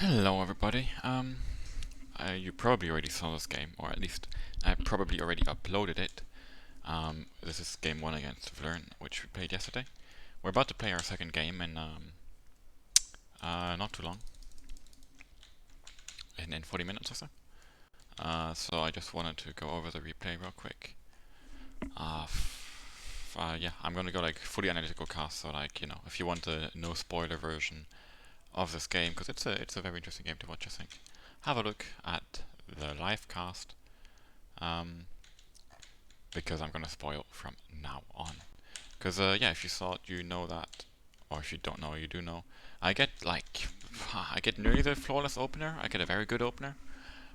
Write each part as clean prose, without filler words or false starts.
Hello everybody. You probably already saw this game, or at least I probably already uploaded it. This is game 1 against Vlern, which we played yesterday. We're about to play our second game in not too long, in 40 minutes or so. So I just wanted to go over the replay real quick. Yeah, I'm gonna go like fully analytical cast, so like, you know, if you want a no spoiler version of this game, because it's a very interesting game to watch, I think. Have a look at the live cast, because I'm gonna spoil from now on. Because yeah, if you saw it, you know that, or if you don't know, you do know. I get like, I get nearly the flawless opener. I get a very good opener,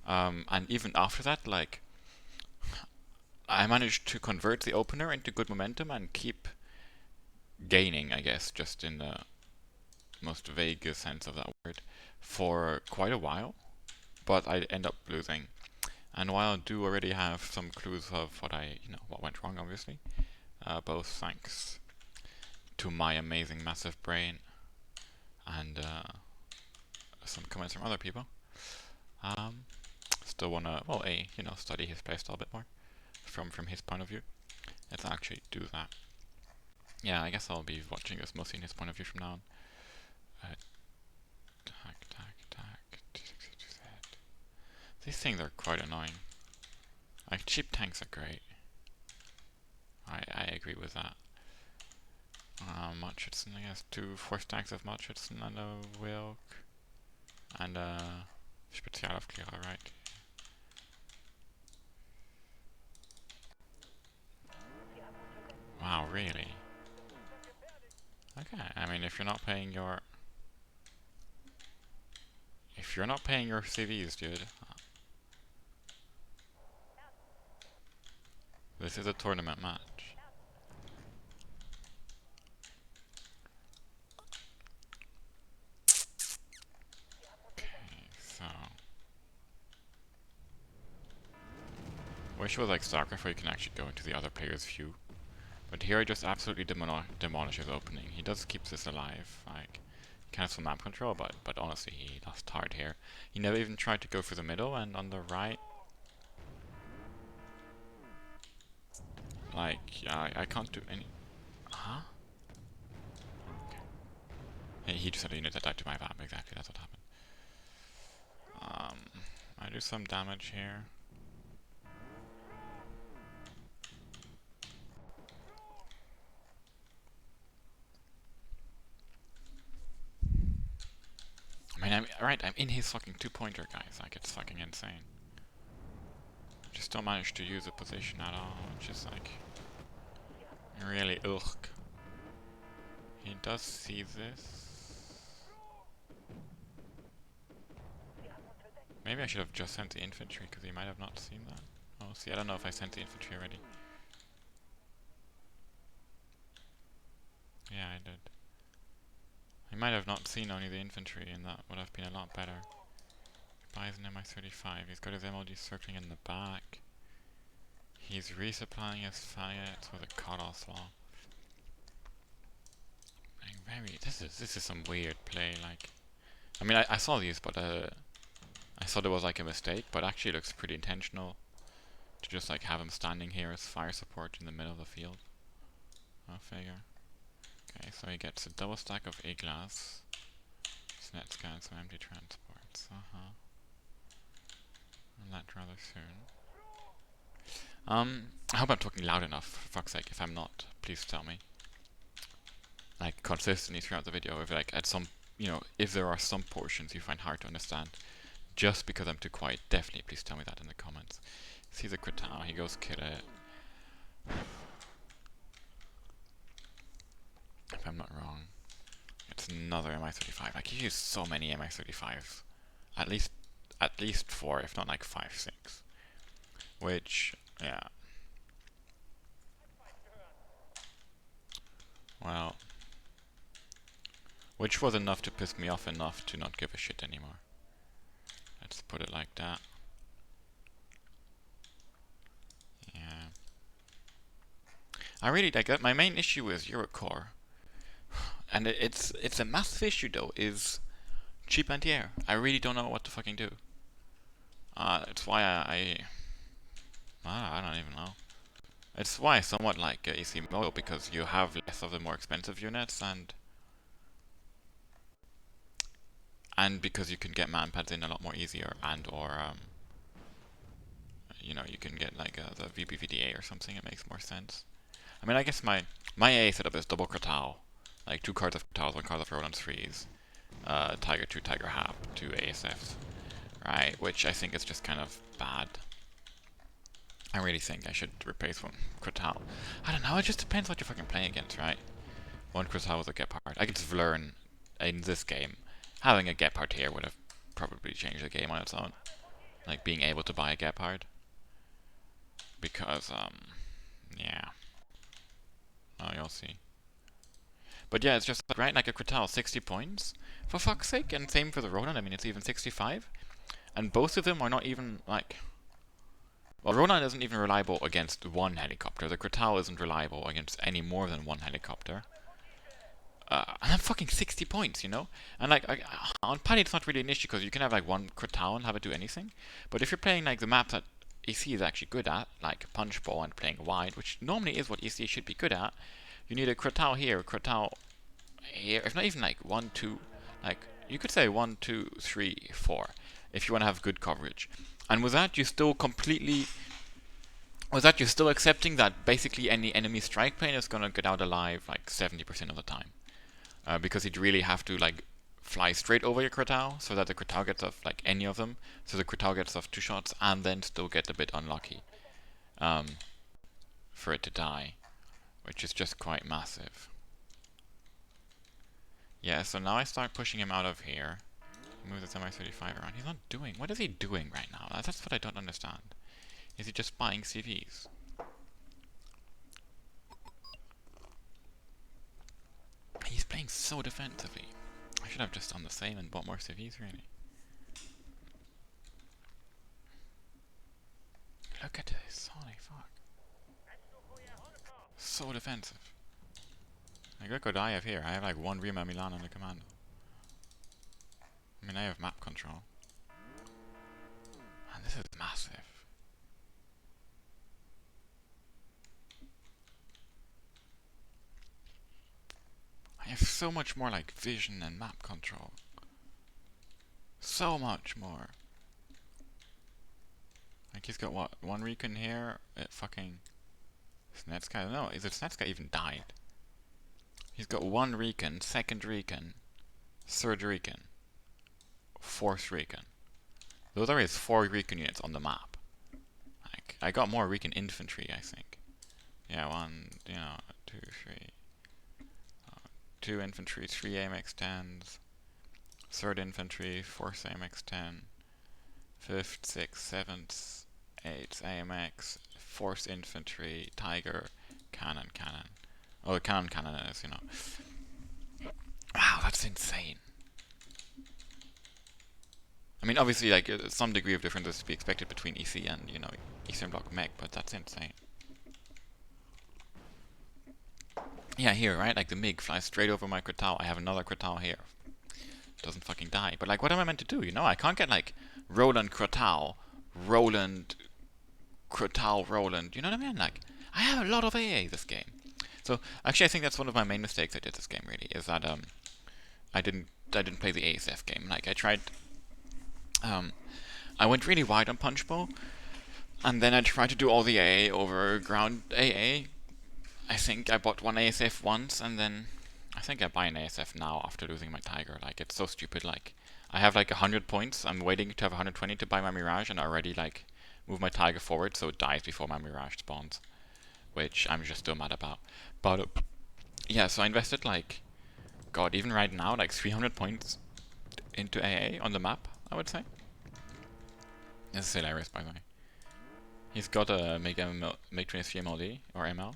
and even after that, like, I managed to convert the opener into good momentum and keep gaining, I guess, just in the most vague sense of that word, for quite a while. But I end up losing. And while I do already have some clues of what went wrong, obviously, both thanks to my amazing massive brain and some comments from other people, still wanna, study his playstyle a bit more from his point of view. Let's actually do that. Yeah, I guess I'll be watching this mostly in his point of view from now on. These things are quite annoying. Like, cheap tanks are great. I agree with that. Machitson, I guess, 4 stacks of Machitson and a Wilk. And a Spezialaufklärer, right? Wow, really? Okay, I mean, if you're not paying your CVs, dude. This is a tournament match. Okay, so wish it was like soccer where you can actually go into the other player's view. But here he just absolutely demolishes opening. He does keep this alive, like, kind of some map control, but honestly, he lost hard here. He never even tried to go for the middle, and on the right, like, yeah, I can't do any. Huh? Okay. He just had a unit that died to my VAP, exactly, that's what happened. I do some damage here. I mean, I'm in his fucking 2-pointer, guys. Like, it's fucking insane. Just don't manage to use a position at all, which is like really ugh. He does see this. Maybe I should have just sent the infantry, because he might have not seen that. Oh, see, I don't know if I sent the infantry already. Yeah, I did. He might have not seen only the infantry, and that would have been a lot better. He buys an MI-35. He's got his MLG circling in the back. He's resupplying his faggots with a cut-off law. This is some weird play. Like, I mean, I saw these, but I thought it was like a mistake, but actually it looks pretty intentional to just like have him standing here as fire support in the middle of the field. I'll figure. Okay, so he gets a double stack of A-glass, net scans, some empty transports. And that rather soon. I hope I'm talking loud enough, for fuck's sake. If I'm not, please tell me. Like, consistently throughout the video, if like at some, if there are some portions you find hard to understand, just because I'm too quiet, definitely please tell me that in the comments. Sees a crit tower, he goes kill it. If I'm not wrong. It's another MI-35. Like, you use so many MI-35s. At least 4, if not like 5, 6. Which, yeah. Well, which was enough to piss me off enough to not give a shit anymore. Let's put it like that. Yeah. I really like that. My main issue is Eurocore. And it's a massive issue though, is cheap anti-air. I really don't know what to fucking do. It's why I don't even know. It's why I somewhat like EC Moto, because you have less of the more expensive units, and because you can get manpads in a lot more easier, and or you know, you can get like the VPVDA or something. It makes more sense. I mean, I guess my AA setup is double Kratal, like 2 cards of Kratals, 1 card of Roland 3s, Tiger 2, Tiger Hap, 2 ASFs, right? Which I think is just kind of bad. I really think I should replace 1 Kratal. I don't know, it just depends what you're fucking playing against, right? 1 Kratal with a Gepard. Against Vlern in this game, having a Gepard here would have probably changed the game on its own. Like being able to buy a Gepard. Because, yeah. Oh, you'll see. But yeah, it's just, right, like a Kratal, 60 points, for fuck's sake, and same for the Roland, I mean, it's even 65. And both of them are not even, like... Well, Roland isn't even reliable against 1 helicopter, the Kratal isn't reliable against any more than 1 helicopter. And I'm fucking 60 points, you know? And like, on Paddy it's not really an issue, because you can have like 1 Kratal and have it do anything. But if you're playing like the map that EC is actually good at, like Punchbowl and playing wide, which normally is what EC should be good at, you need a Kratal here, a Kratal here, if not even like 1, 2, like, you could say 1, 2, 3, 4, if you want to have good coverage. And with that, you still completely... With that, you're still accepting that basically any enemy strike plane is gonna get out alive like 70% of the time. Because you'd really have to like fly straight over your Kratal, so that the Kratal gets off like any of them, so the Kratal gets off 2 shots, and then still get a bit unlucky for it to die, which is just quite massive. Yeah, so now I start pushing him out of here. Move the semi-35 around. He's not doing... What is he doing right now? That's what I don't understand. Is he just buying CVs? He's playing so defensively. I should have just done the same and bought more CVs, really. Look at this. Holy fuck. So defensive. Like, look what I have here. I have like 1 Rima Milan on the commando. I mean, I have map control. And this is massive. I have so much more like vision and map control. So much more. Like he's got what, 1 recon here? Fucking Snetska? No, is it Snetska even died? He's got 1 recon, 2nd recon, 3rd recon, 4th recon. Those are his 4 recon units on the map. Like, I got more recon infantry, I think. Yeah, 1, you know, 2, 3. 2 infantry, 3 AMX 10s, 3rd infantry, 4th AMX 10, 5th, 6th, 7th, 8th AMX, 4th infantry, Tiger, cannon. Oh, the cannon is, you know. Wow, that's insane. I mean, obviously, like, some degree of difference is to be expected between EC and, you know, Eastern Bloc Mech, but that's insane. Yeah, here, right? Like, the MiG flies straight over my Kratal. I have another Kratal here. Doesn't fucking die. But, like, what am I meant to do, you know? I can't get, like, Roland Kratal, Roland, Kratal, Roland. You know what I mean? Like, I have a lot of AA this game. So, actually, I think that's one of my main mistakes I did this game, really, is that, I didn't play the ASF game. Like, I tried... I went really wide on Punchbowl, and then I tried to do all the AA over ground AA. I think I bought 1 ASF once, and then I think I buy an ASF now after losing my Tiger. Like, it's so stupid. Like, I have like 100 points. I'm waiting to have 120 to buy my Mirage, and I already like move my Tiger forward so it dies before my Mirage spawns, which I'm just still mad about. But yeah, so I invested like, God, even right now, like 300 points into AA on the map, I would say. This is hilarious, by the way. He's got a MiG-23 MLD, or ML,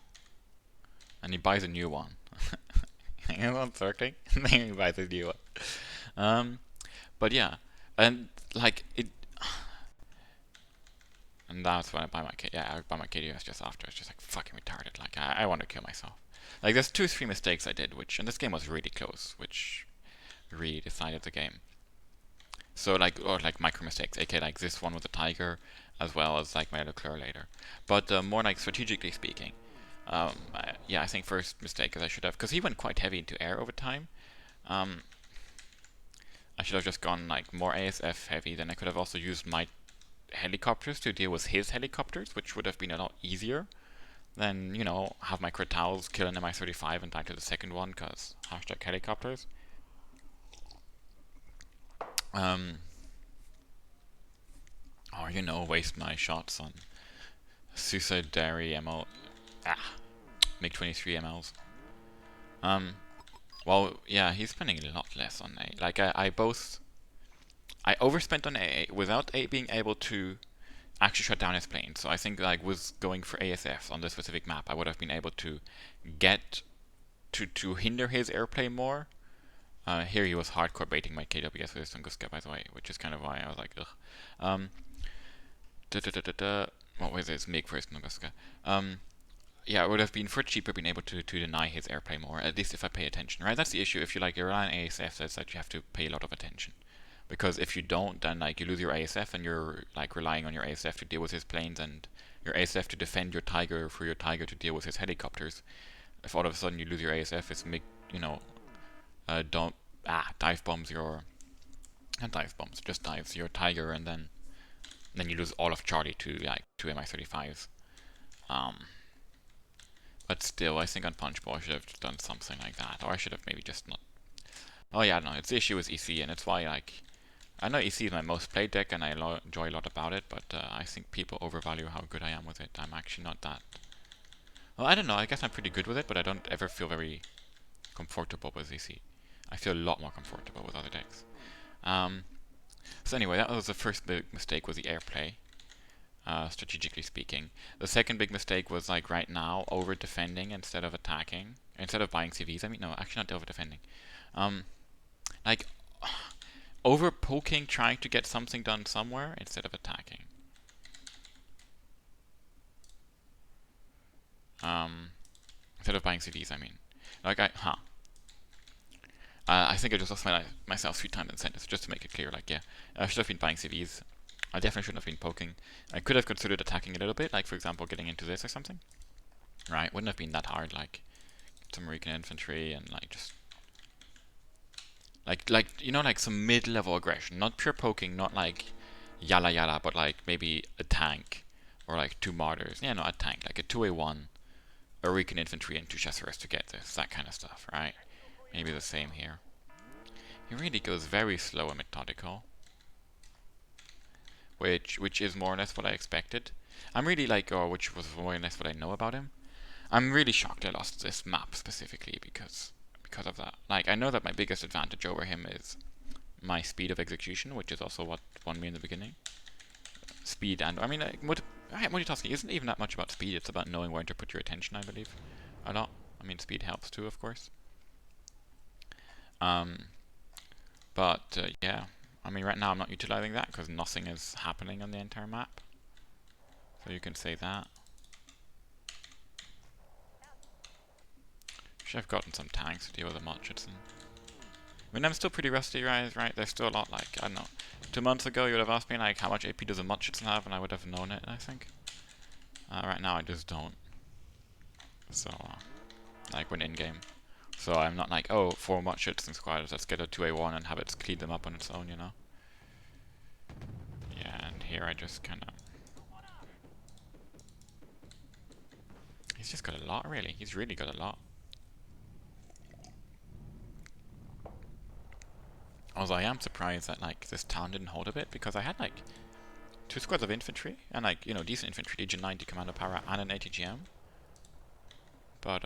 and he buys a new one. He's on 30, and then he buys a new one. But yeah, and like it... And that's when I buy my KD. Yeah, I buy my KDS just after. It's just like fucking retarded. Like, I want to kill myself. Like, there's 2 or 3 mistakes I did, which... And this game was really close, which really decided the game. So like, or like micro mistakes, aka like this one with the tiger, as well as like my other clear later. But more like strategically speaking, yeah, I think first mistake is I should have, because he went quite heavy into air over time. Um, I should have just gone like more ASF heavy. Then I could have also used my helicopters to deal with his helicopters, which would have been a lot easier than, you know, have my crit towels kill an MI-35 and die to the second one, because hashtag helicopters. Or, you know, waste my shots on Suicide Dairy ML. Make 23 MLs. Well, yeah, he's spending a lot less on A. Like, I overspent on A without A being able to actually shut down his plane. So I think, like, with going for ASF on this specific map, I would have been able to get to hinder his airplay more. Here he was hardcore baiting my KWS with his Tunguska, by the way, which is kind of why I was like, ugh. What was this? Make first Tunguska. Yeah, it would have been for cheaper being able to deny his airplay more, at least if I pay attention, right? That's the issue. If you like, you rely on ASF, that's that you have to pay a lot of attention. Because if you don't, then like you lose your ASF and you're like relying on your ASF to deal with his planes and your ASF to defend your tiger for your tiger to deal with his helicopters. If all of a sudden you lose your ASF, it's make, you know, don't dive bombs your not dive bombs, just dives your tiger, and then you lose all of Charlie to like 2 Mi-35s. But still, I think on Punchbowl I should have done something like that, or I should have maybe just not. Oh yeah, I don't know. It's the issue with EC, and it's why like I know EC is my most played deck, and I enjoy a lot about it. But I think people overvalue how good I am with it. I'm actually not that. Well, I don't know. I guess I'm pretty good with it, but I don't ever feel very comfortable with EC. I feel a lot more comfortable with other decks. So anyway, that was the first big mistake, was the airplay. Strategically speaking. The second big mistake was like right now over defending instead of attacking, instead of buying CVs. I mean, no, actually not over defending. Like over poking, trying to get something done somewhere instead of attacking. Instead of buying CVs, I mean, like I think I just lost myself 3 times in sentence, just to make it clear. Like, yeah, I should have been buying CVs. I definitely shouldn't have been poking. I could have considered attacking a little bit, like for example getting into this or something. Right, wouldn't have been that hard, like some recon infantry and like just like you know, like some mid-level aggression, not pure poking, not like yalla yalla, but like maybe a tank or like 2 martyrs. Yeah, no, a tank, like a 2A1, a recon infantry and 2 chasseurs to get this, that kind of stuff, right? Maybe the same here. He really goes very slow and methodical. Which is more or less what I expected. I'm really like, or which was more or less what I know about him. I'm really shocked I lost this map specifically because of that. Like, I know that my biggest advantage over him is my speed of execution, which is also what won me in the beginning. Speed and, I mean, like, multitasking isn't even that much about speed, it's about knowing where to put your attention, I believe. A lot. I mean, speed helps too, of course. Yeah. I mean, right now I'm not utilizing that because nothing is happening on the entire map. So you can say that. Should have gotten some tanks to deal with the Mutchison. I mean, I'm still pretty rusty, right? There's still a lot, like, I don't know. 2 months ago you would have asked me, like, how much AP does a Mutchison have, and I would have known it, I think. Right now I just don't. So, like, when in-game. So I'm not like, oh, 4 Mutchison squads, let's get a 2A1 and have it clean them up on its own, you know? Yeah, and here I just kind of... He's just got a lot, really. He's really got a lot. Also, I am surprised that, like, this town didn't hold a bit, because I had, like, 2 squads of infantry, and, like, you know, decent infantry, Legion 90 commando power, and an ATGM. But,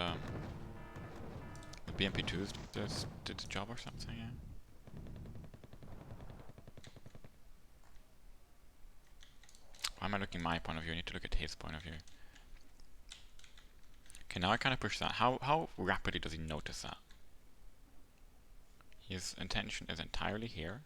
the BMP2s just did the job or something, yeah. Why am I looking at my point of view? I need to look at his point of view. Okay, now I kind of push that. How rapidly does he notice that? His intention is entirely here.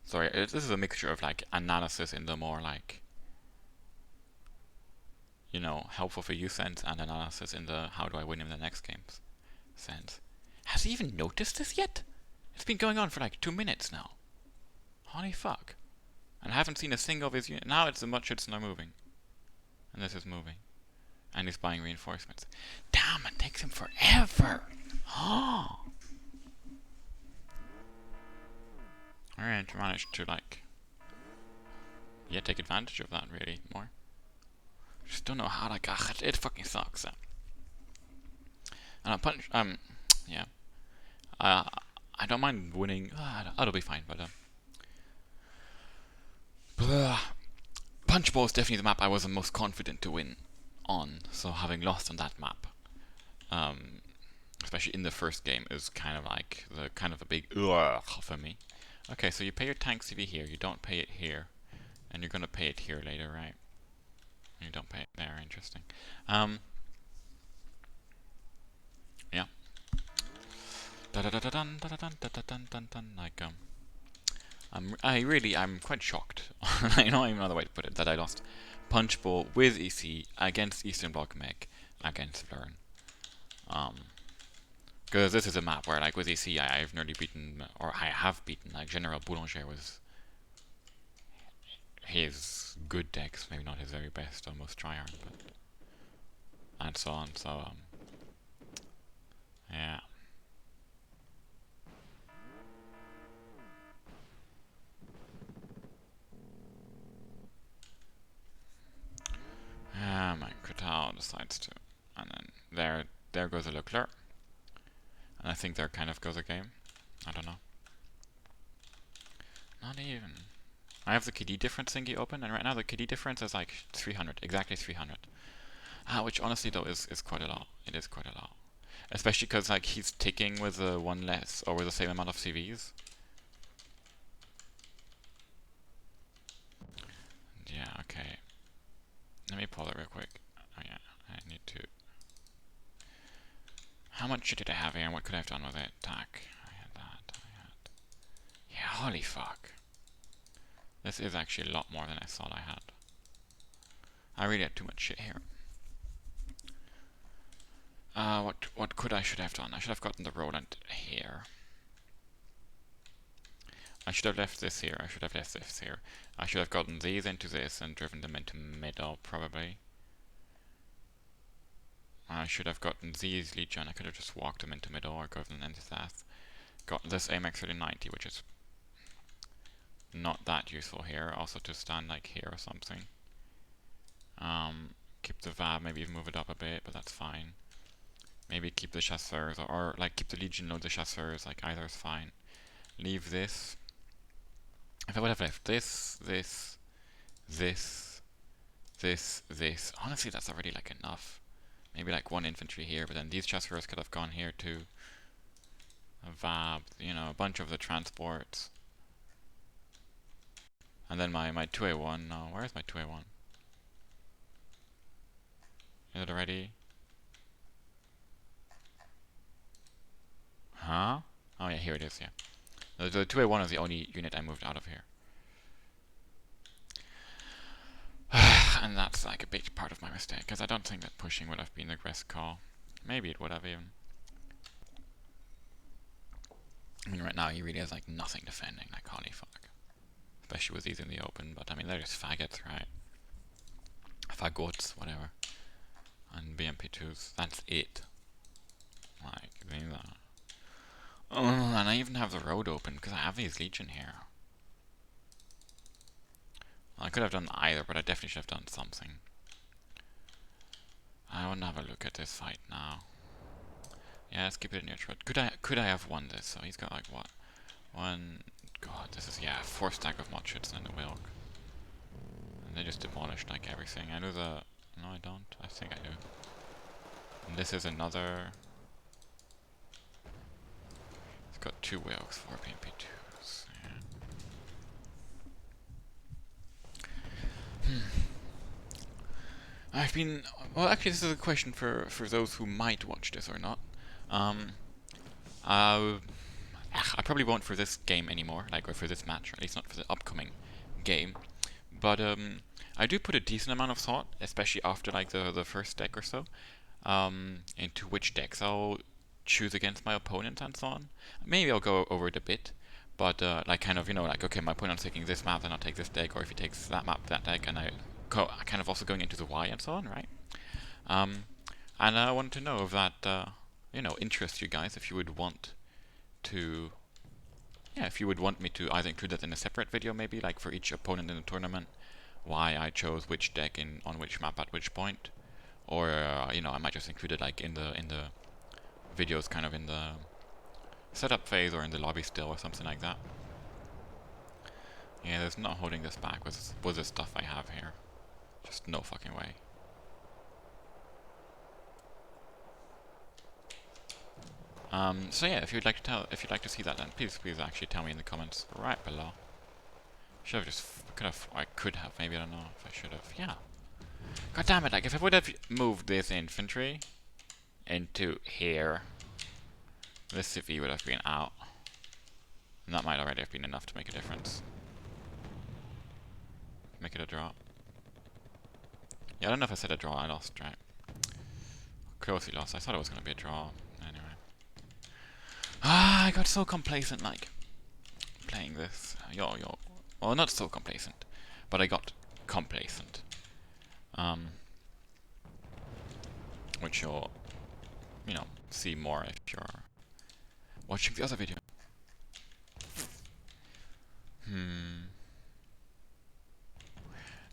Sorry, this is a mixture of like analysis in the more like you know, helpful for you sense and analysis in the how do I win in the next games sense. Has he even noticed this yet? It's been going on for like 2 minutes now. Holy fuck. And I haven't seen a single of his unit. Now it's the Mutchits are moving. And this is moving. And he's buying reinforcements. Damn, it takes him forever. Oh. Alright, managed to like take advantage of that really more. Just don't know how to it fucking sucks. And yeah. I don't mind winning. That'll be fine, but Punchbowl is definitely the map I was the most confident to win on. So having lost on that map, especially in the first game, is kind of like a big for me. Okay, so you pay your tank CV here. You don't pay it here, and you're gonna pay it here later, right? You don't pay it there. Interesting. Yeah. Like I'm quite shocked. I know I'm another way to put it that I lost Punchbowl with EC against Eastern Bloc Mech against Vlern. Because this is a map where like with EC I've nearly beaten, or I have beaten, like General Boulanger was his good decks, maybe not his very best or most tryhard, but and so on. So yeah. My Kratal decides to, and then there goes a Leclerc, and I think there kind of goes a game. I don't know. Not even. I have the KD difference thingy open, and right now the KD difference is like 300, exactly 300. Which honestly though is quite a lot. It is quite a lot, especially because like he's ticking with one less or with the same amount of CVs. Yeah. Okay. Let me pull it real quick. Oh yeah, I need to. How much shit did I have here, and what could I have done with it? Attack. I had that. Yeah, holy fuck. This is actually a lot more than I thought I had. I really had too much shit here. What should I have done? I should have gotten the Roland here. I should have left this here. I should have left this here. I should have gotten these into this and driven them into middle, probably. I should have gotten these Legion. I could have just walked them into middle or gotten them into that. Got this AMX 3090, which is not that useful here. Also to stand like here or something. Keep the VAB, maybe even move it up a bit, but that's fine. Maybe keep the chasseurs, or like keep the Legion, load the chasseurs, like either is fine. Leave this. If I would have left this, honestly that's already like enough. Maybe like one infantry here, but then these chasseurs could have gone here too. A VAB, you know, a bunch of the transports. And then my 2A1, no, where is my 2A1? Is it already? Huh? Oh yeah, here it is, yeah. The 2A1 is the only unit I moved out of here. And that's like a big part of my mistake, because I don't think that pushing would have been the best call. Maybe it would have even. I mean, right now he really has like nothing defending, like holy fuck. Especially with these in the open, but I mean, they're just faggots, right? Fagots, whatever. And BMP2s, that's it. Like, these are. Oh, and I even have the road open, because I have these Legion here. Well, I could have done either, but I definitely should have done something. I want to have a look at this fight now. Yeah, let's keep it neutral. Could I have won this? So he's got like what? One. God, this is 4 stack of Mutchits and a Wilk. And they just demolished like everything. I do the. No, I don't. I think I do. And this is another. It's got 2 Wilks, 4 PMP2s. Yeah. I've been. Well, actually, this is a question for those who might watch this or not. I probably won't for this game anymore, like, or for this match, or at least not for the upcoming game. But I do put a decent amount of thought, especially after like the first deck or so, into which decks I'll choose against my opponent and so on. Maybe I'll go over it a bit, but like kind of, you know, like, okay, my opponent's taking this map, then I'll take this deck, or if he takes that map, that deck, and I kind of also going into the why and so on, right? And I wanted to know if that, you know, interests you guys, if you would want to, yeah, if you would want me to either include that in a separate video, maybe, like for each opponent in the tournament, why I chose which deck on which map at which point, or you know, I might just include it like in the videos, kind of in the setup phase or in the lobby still or something like that. Yeah, there's not holding this back with the stuff I have here. Just no fucking way. So yeah, if you'd like to see that, then please actually tell me in the comments right below. I could have, maybe, I don't know if I should have. Yeah. God damn it, like if I would have moved this infantry into here, this CV would have been out. And that might already have been enough to make a difference. Make it a draw. Yeah, I don't know if I said a draw, I lost, right? Closely lost, I thought it was gonna be a draw. Anyway. Ah, I got so complacent, like, playing this. Well, not so complacent, but I got complacent. Which you'll, you know, see more if you're watching the other video.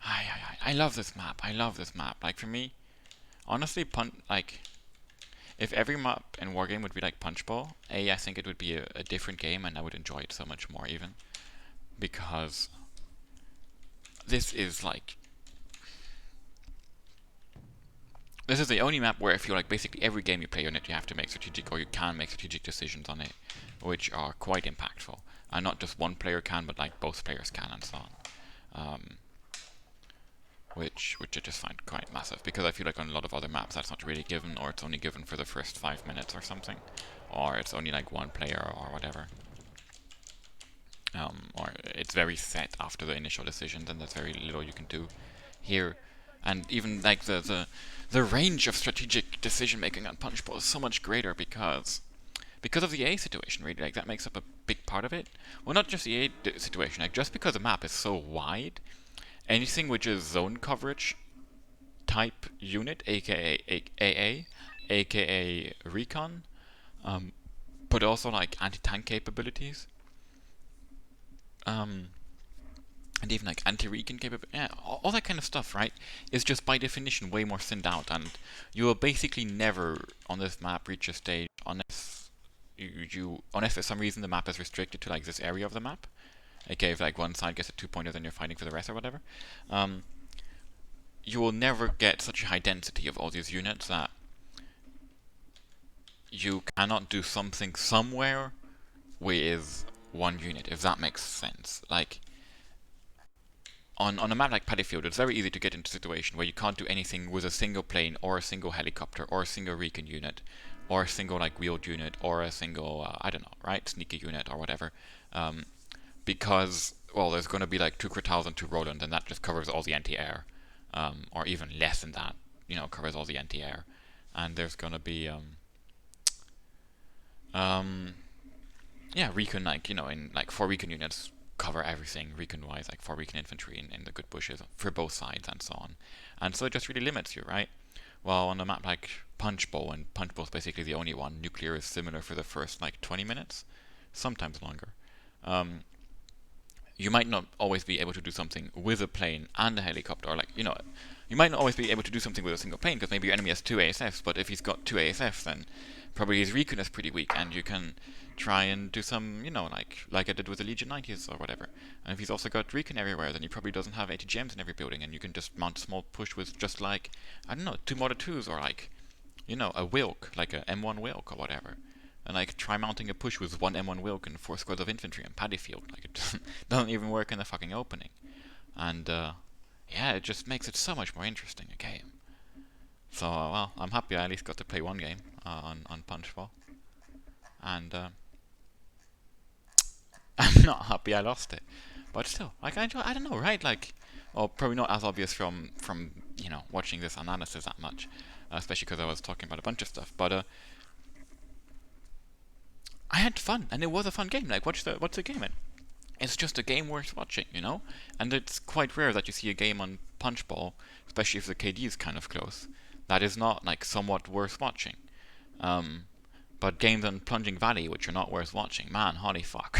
I love this map. I love this map. Like, for me, honestly, like, if every map in Wargame would be like Punchbowl, I think it would be a different game, and I would enjoy it so much more, even. Because this is like, this is the only map where I feel like basically every game you play on it, you have to make strategic, or you can make strategic decisions on it, which are quite impactful. And not just one player can, but like both players can, and so on. Which I just find quite massive, because I feel like on a lot of other maps that's not really given, or it's only given for the first 5 minutes or something, or it's only like one player or whatever. Or it's very set after the initial decisions, and there's very little you can do here. And even like the range of strategic decision making on Punchbowl is so much greater because of the A situation, really. Like, that makes up a big part of it. Well, not just the A situation, like, just because the map is so wide, anything which is zone coverage type unit, aka AA, aka recon, but also like anti-tank capabilities, and even like anti-recon capabilities, yeah, all that kind of stuff, right, is just by definition way more thinned out, and you will basically never on this map reach a stage unless unless for some reason the map is restricted to like this area of the map. Okay, if like one side gets a 2-pointer, then you're fighting for the rest or whatever. You will never get such a high density of all these units that you cannot do something somewhere with one unit, if that makes sense. Like, on a map like Paddyfield, it's very easy to get into a situation where you can't do anything with a single plane, or a single helicopter, or a single recon unit, or a single like wheeled unit, or a single, I don't know, right, sneaky unit, or whatever. Because, well, there's going to be like 2 Krotals and 2 Roland, and that just covers all the anti-air. Or even less than that, you know, covers all the anti-air. And there's going to be, yeah, recon, like, you know, in like 4 recon units cover everything recon-wise, like 4 recon infantry in the good bushes for both sides and so on. And so it just really limits you, right? Well, on a map like Punchbowl, and Punchbowl's basically the only one, nuclear is similar for the first like 20 minutes, sometimes longer. You might not always be able to do something with a plane and a helicopter, or like, you know, you might not always be able to do something with a single plane, because maybe your enemy has 2 ASFs, but if he's got 2 ASFs, then probably his recon is pretty weak, and you can try and do some, you know, like I did with the Legion 90s or whatever. And if he's also got recon everywhere, then he probably doesn't have ATGMs in every building, and you can just mount a small push with just like, I don't know, 2 Model 2s, or like, you know, a Wilk, like a M1 Wilk or whatever. And like, try mounting a push with 1 M1 Wilk and 4 squads of infantry on Paddyfield. Like, it doesn't even work in the fucking opening. And yeah, it just makes it so much more interesting a game. So well, I'm happy I at least got to play one game on Punchbowl. And I'm not happy I lost it. But still, like, I don't know, right? Like, or probably not as obvious from you know, watching this analysis that much, especially because I was talking about a bunch of stuff. But I had fun, and it was a fun game. Like, what's the game in? It's just a game worth watching, you know? And it's quite rare that you see a game on Punchbowl, especially if the KD is kind of close, that is not, like, somewhat worth watching. But games on Plunging Valley, which are not worth watching, man, holy fuck.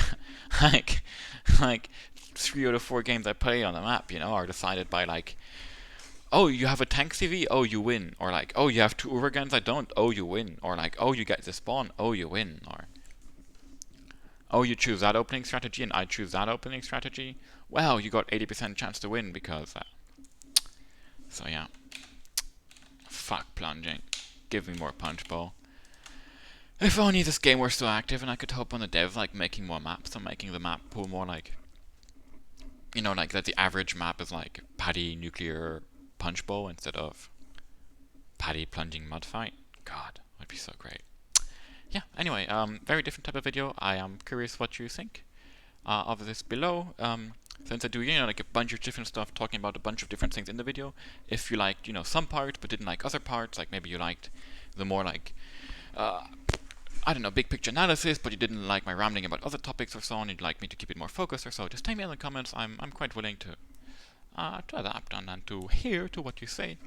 like 3 out of 4 games I play on the map, you know, are decided by, like, oh, you have a tank CV? Oh, you win. Or, like, oh, you have 2 Uragans? I don't. Oh, you win. Or, like, oh, you get the spawn? Oh, you win. Or, oh, you choose that opening strategy and I choose that opening strategy? Well, you got 80% chance to win because... so, yeah. Fuck plunging. Give me more Punchbowl. If only this game were still active and I could help on the dev, like, making more maps and making the map pool more, like... you know, like, that the average map is, like, Paddy, Nuclear, Punchbowl instead of Paddy, Plunging, Mud Fight. God, that'd be so great. Yeah, anyway, very different type of video. I am curious what you think of this below. Since I do, you know, like a bunch of different stuff, talking about a bunch of different things in the video. If you liked, you know, some parts but didn't like other parts, like maybe you liked the more like, I don't know, big picture analysis, but you didn't like my rambling about other topics or so, and you'd like me to keep it more focused or so, just tell me in the comments. I'm quite willing to adapt and to hear to what you say.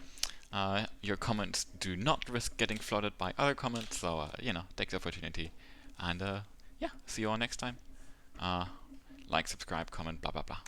Your comments do not risk getting flooded by other comments, so, you know, take the opportunity. And, yeah, see you all next time. Like, subscribe, comment, blah, blah, blah.